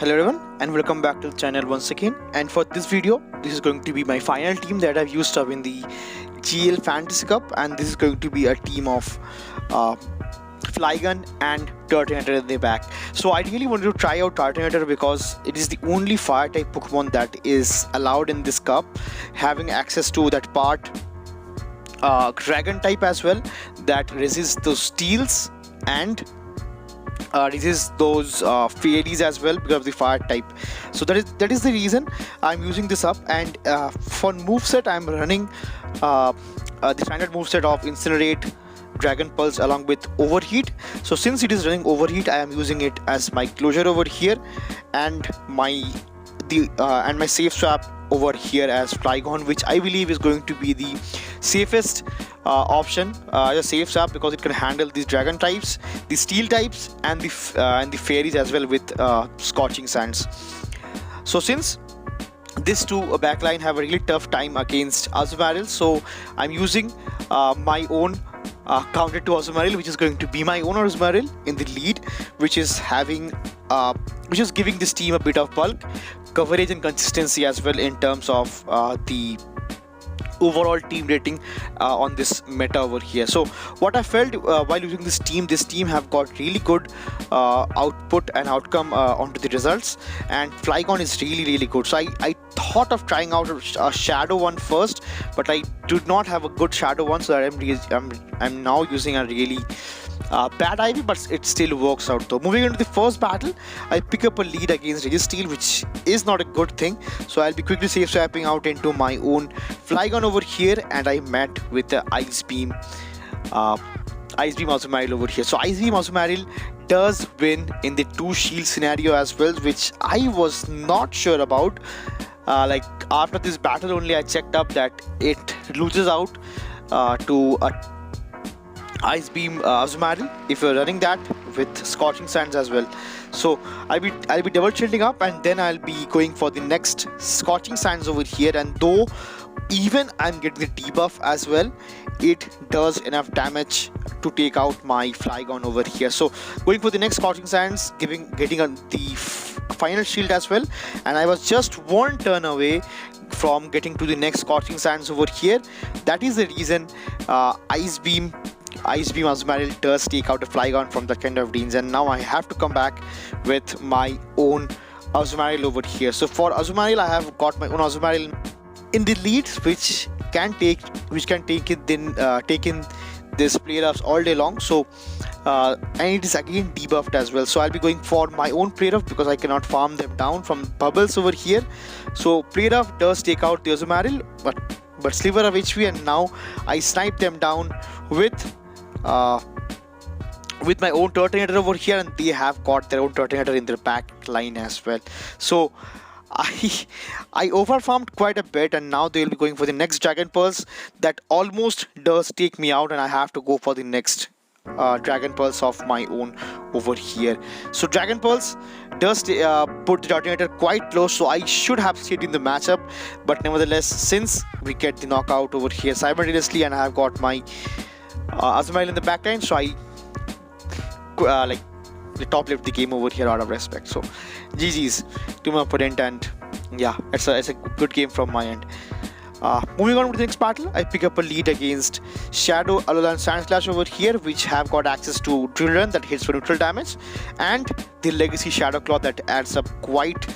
Hello everyone and welcome back to the channel once again, and for this video this is going to be my final team that I've used up in the GBL Fantasy Cup, and this is going to be a team of Flygon and Turtanator in the back. So I really wanted to try out Turtanator because it is the only fire type Pokemon that is allowed in this cup, having access to that part dragon type as well that resists those steals and resist those fairies as well because of the fire type. So that is the reason I'm using this up. And for moveset I'm running the standard moveset of Incinerate, Dragon Pulse along with Overheat. So since it is running Overheat, I am using it as my closure over here, and my safe swap over here as Flygon, which I believe is going to be the safest option as a safe swap because it can handle these dragon types, the steel types, and the fairies as well with Scorching Sands. So since these two backline have a really tough time against Azumarill, so I'm using my own counter to Azumarill, which is going to be my own Azumarill in the lead, which is giving this team a bit of bulk, coverage, and consistency as well in terms of the overall team rating on this meta over here. So what I felt while using this team have got really good output and outcome onto the results, and Flygon is really good. So I thought of trying out a shadow one first, but I did not have a good shadow one, so I'm now using a really bad IV, but it still works out though. Moving into the first battle, I pick up a lead against Registeel, which is not a good thing. So I'll be quickly safe swapping out into my own Flygon over here, and I met with the Ice Beam Azumarill over here. So Ice Beam Azumarill does win in the 2 shield scenario as well, which I was not sure about. Like after this battle only I checked up that it loses out to a Ice Beam Azumarill if you're running that with Scorching Sands as well. So I'll be double shielding up, and then I'll be going for the next Scorching Sands over here. And though even I'm getting the debuff as well, it does enough damage to take out my Flygon over here. So going for the next Scorching Sands, getting the final shield as well, and I was just one turn away from getting to the next Scorching Sands over here. That is the reason Ice Beam Azumarill does take out a Flygon from that kind of range, and now I have to come back with my own Azumarill over here. So for Azumarill, I have got my own Azumarill in the lead, which can take in this player-ups all day long. So and it is again debuffed as well. So I'll be going for my own player-up because I cannot farm them down from bubbles over here. So player-up does take out the Azumarill, but sliver of HP, and now I snipe them down with my own Turtanator over here, and they have got their own Turtanator in their back line as well. So I overfarmed quite a bit, and now they'll be going for the next Dragon Pulse that almost does take me out, and I have to go for the next Dragon Pulse of my own over here. So Dragon Pulse does put the Turtanator quite close, so I should have stayed in the matchup, but nevertheless, since we get the knockout over here simultaneously, and I have got my Azumarill in the backline, so I like the top left the game over here out of respect. So GG's to my opponent, and yeah, it's a good game from my end. Moving on to the next battle, I pick up a lead against Shadow, Alola, and A.Sandslash over here, which have got access to Drill Run that hits for neutral damage, and the Legacy Shadow Claw that adds up quite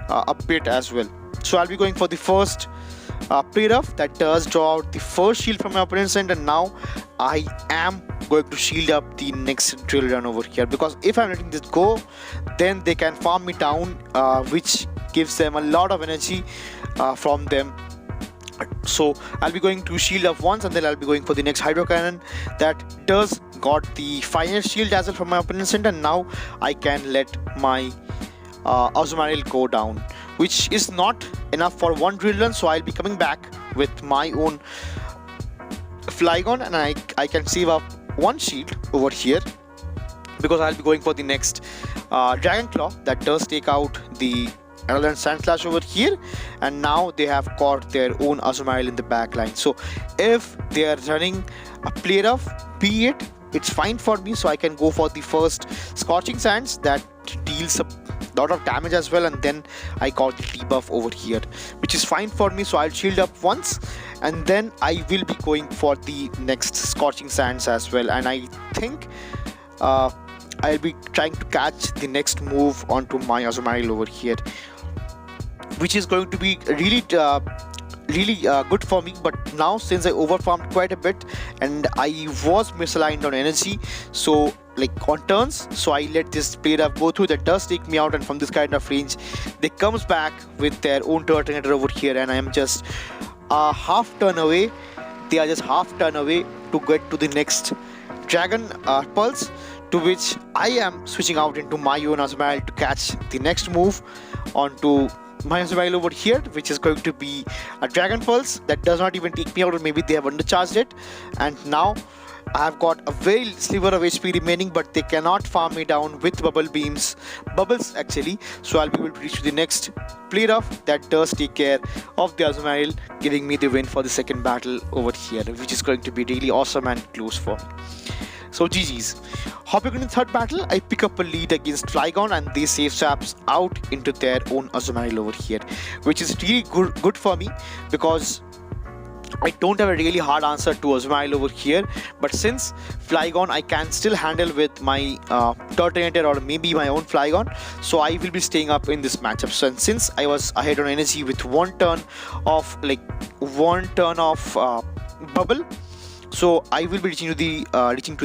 a bit as well. So I'll be going for the first player-up that does draw out the first shield from my opponent's end, and now I am going to shield up the next Drill Run over here, because if I'm letting this go, then they can farm me down, which gives them a lot of energy from them. So I'll be going to shield up once, and then I'll be going for the next Hydro Cannon that does got the final shield as well from my opponent's end, and now I can let my Azumarill go down, which is not enough for one Drill Run. So I'll be coming back with my own Flygon, and I can save up one shield over here because I'll be going for the next Dragon Claw that does take out the Alola and A.Sandslash over here, and now they have got their own Azumarill in the back line. So if they are running a player-up, be it's fine for me, so I can go for the first Scorching Sands that deals lot of damage as well, and then I got the debuff over here, which is fine for me. So I'll shield up once, and then I will be going for the next Scorching Sands as well. And I think I'll be trying to catch the next move onto my Azumarill over here, which is going to be really good for me. But now, since I overfarmed quite a bit and I was misaligned on energy, so like on turns, so I let this player up go through. That does take me out, and from this kind of range they comes back with their own Turtanator over here, and I am just half turn away. They are just half turn away to get to the next Dragon Pulse, to which I am switching out into my own Azumarill to catch the next move onto my Azumarill over here, which is going to be a Dragon Pulse that does not even take me out, or maybe they have undercharged it. And now I have got a very sliver of HP remaining, but they cannot farm me down with bubbles actually. So I'll be able to reach to the next play rough that does take care of the Azumarill, giving me the win for the second battle over here, which is going to be really awesome and close for me. So GG's. Hopping into the third battle, I pick up a lead against Flygon, and they save swaps out into their own Azumarill over here, which is really good for me, because I don't have a really hard answer to Azumarill over here. But since Flygon I can still handle with my Turtanator or maybe my own Flygon, so I will be staying up in this matchup. So, and since I was ahead on energy with one turn of bubble, so I will be reaching to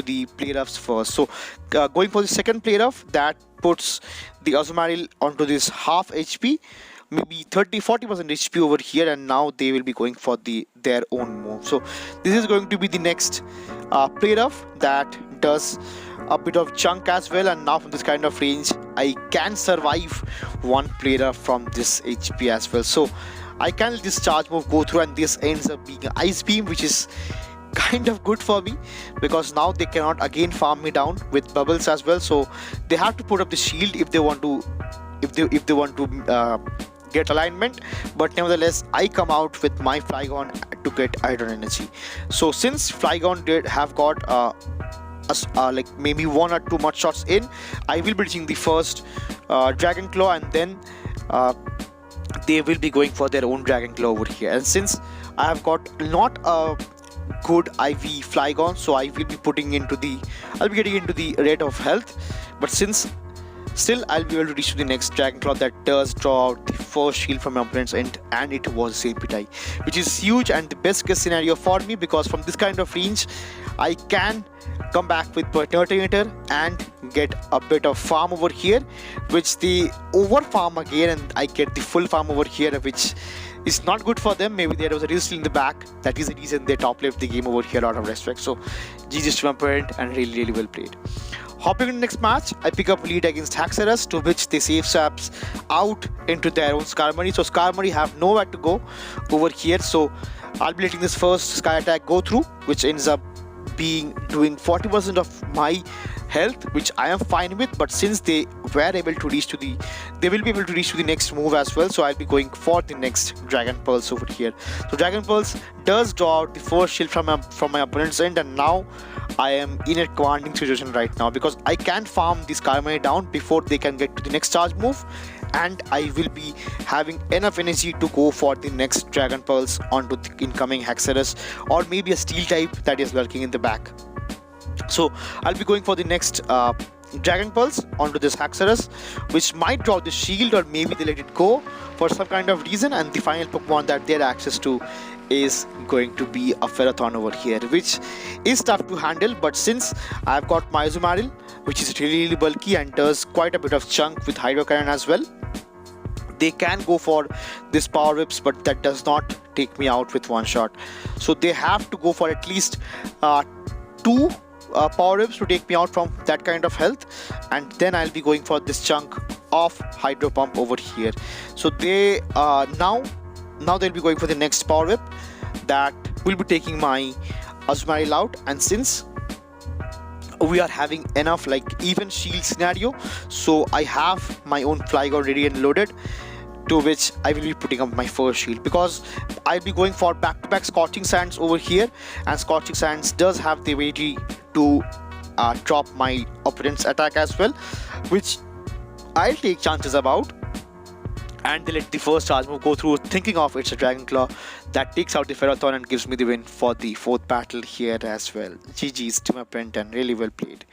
the play roughs first. So going for the second play rough, that puts the Azumarill onto this half HP, maybe 30-40% HP over here, and now they will be going for their own move. So this is going to be the next play rough that does a bit of chunk as well, and now from this kind of range I can survive one play rough from this HP as well. So I can let this charge move go through, and this ends up being an Ice Beam, which is kind of good for me, because now they cannot again farm me down with bubbles as well. So they have to put up the shield if they want to get alignment. But nevertheless, I come out with my Flygon to get Iron Energy. So since Flygon did have got like maybe one or two mud shots in, I will be reaching the first Dragon Claw, and then they will be going for their own Dragon Claw over here. And since I have got not a good IV Flygon, so I will be getting into the rate of health. But since still I'll be able to reach to the next Dragon Claw that does draw out the first shield from my opponent's end, and it was Zepitai, which is huge and the best case scenario for me, because from this kind of range I can come back with Turtanator and get a bit of farm over here, which they over farm again, and I get the full farm over here, which is not good for them. Maybe there was a Registeel in the back. That is the reason they top left the game over here out of respect. So GG's to my opponent, and really well played. Hopping in the next match, I pick up lead against Haxorus, to which they save swaps out into their own Skarmory. So Skarmory have nowhere to go over here. So I'll be letting this first Sky Attack go through, which ends up doing 40% of my health, which I am fine with. But since they were able to reach to they will be able to reach to the next move as well, so I'll be going for the next Dragon Pulse over here. So Dragon Pulse does draw out the first shield from my opponent's end, and now I am in a commanding situation right now, because I can farm this Skarmory down before they can get to the next charge move, and I will be having enough energy to go for the next Dragon Pulse onto the incoming Haxorus, or maybe a Steel type that is lurking in the back. So I'll be going for the next Dragon Pulse onto this Haxorus, which might draw the shield, or maybe they let it go for some kind of reason, and the final Pokemon that they had access to is going to be a Ferrothorn over here, which is tough to handle. But since I've got my Azumarill, which is really bulky and does quite a bit of chunk with Hydro Cannon as well, they can go for this Power Whips, but that does not take me out with one shot. So they have to go for at least 2 Power Whips to take me out from that kind of health, and then I'll be going for this chunk of Hydro Pump over here. So they now they'll be going for the next Power Whip that will be taking my Azumarill out. And since we are having enough like even shield scenario, so I have my own Flygon ready and loaded, to which I will be putting up my first shield, because I'll be going for back-to-back Scorching Sands over here, and Scorching Sands does have the ability to drop my opponent's attack as well, which I'll take chances about, and they let the first charge move go through, thinking of it's a Dragon Claw that takes out the Ferrothorn and gives me the win for the 4th battle here as well. GG's to my Penton, really well played.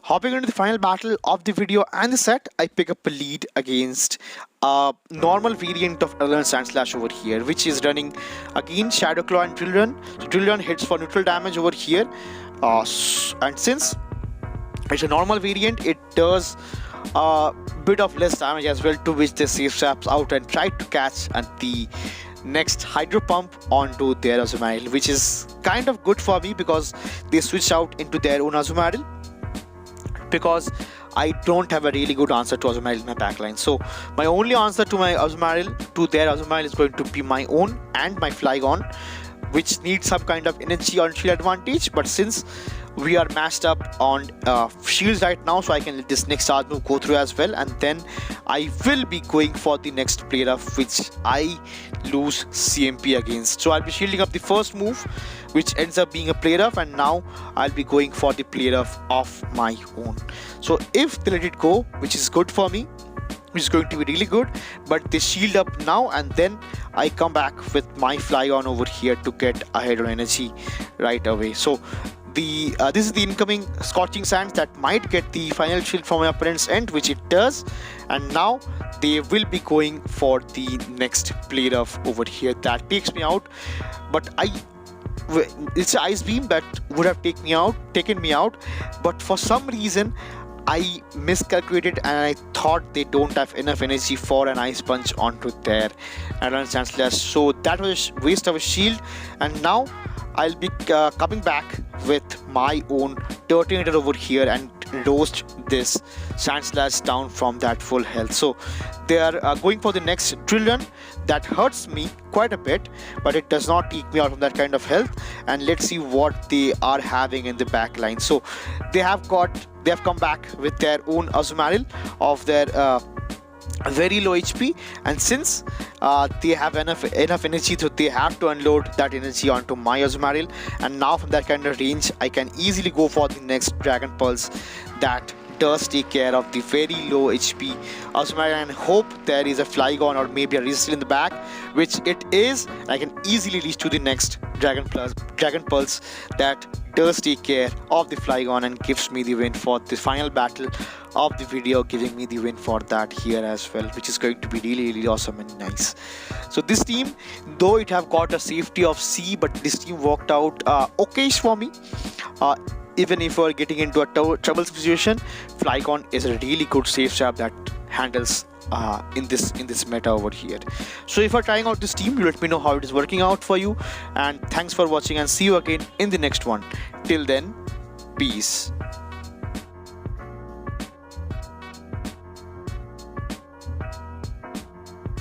Hopping into the final battle of the video and the set, I pick up a lead against a normal variant of A.Sandslash over here, which is running against Shadow Claw and Drill Run. So Drill Run hits for neutral damage over here, and since it's a normal variant, it does a bit of less damage as well, to which they save traps out and try to catch at the next Hydro Pump onto their Azumarill, which is kind of good for me because they switch out into their own Azumarill, because I don't have a really good answer to Azumarill in my backline. So my only answer to my Azumarill, to their Azumarill, is going to be my own and my Flygon, which needs some kind of energy or shield advantage. But since we are matched up on shields right now, so I can let this next charge move go through as well, and then I will be going for the next player of which I lose CMP against. So I'll be shielding up the first move, which ends up being a player of, and now I'll be going for the player of my own. So if they let it go, which is good for me, which is going to be really good, but they shield up now, and then I come back with my Flygon over here to get ahead on energy right away. So this is the incoming Scorching Sands that might get the final shield from my opponent's end, which it does, and now they will be going for the next player of over here. That takes me out, but it's an Ice Beam that would have taken me out, but for some reason I miscalculated and I thought they don't have enough energy for an Ice Punch onto their A.Sandslash. So that was a waste of a shield, and now I'll be coming back with my own Turtanator over here and roast this Sandslash down from that full health. So they are going for the next Drill Run. That hurts me quite a bit, but it does not take me out of that kind of health. And let's see what they are having in the back line. So they have come back with their own Azumarill of their very low HP, and since they have enough energy, so they have to unload that energy onto my Azumarill, and now from that kind of range I can easily go for the next Dragon Pulse that does take care of the very low HP Azumarill, and hope there is a Flygon or maybe a Registeel in the back, which it is. I can easily reach to the next Dragon Pulse that does take care of the Flygon and gives me the win for the final battle of the video, giving me the win for that here as well, which is going to be really awesome and nice. So this team, though it have got a safety of C, but this team worked out okayish for me. Even if we're getting into a trouble situation, Flygon is a really good safe trap that handles in this meta over here. So if you're trying out this team, you let me know how it is working out for you, and thanks for watching, and see you again in the next one. Till then, peace.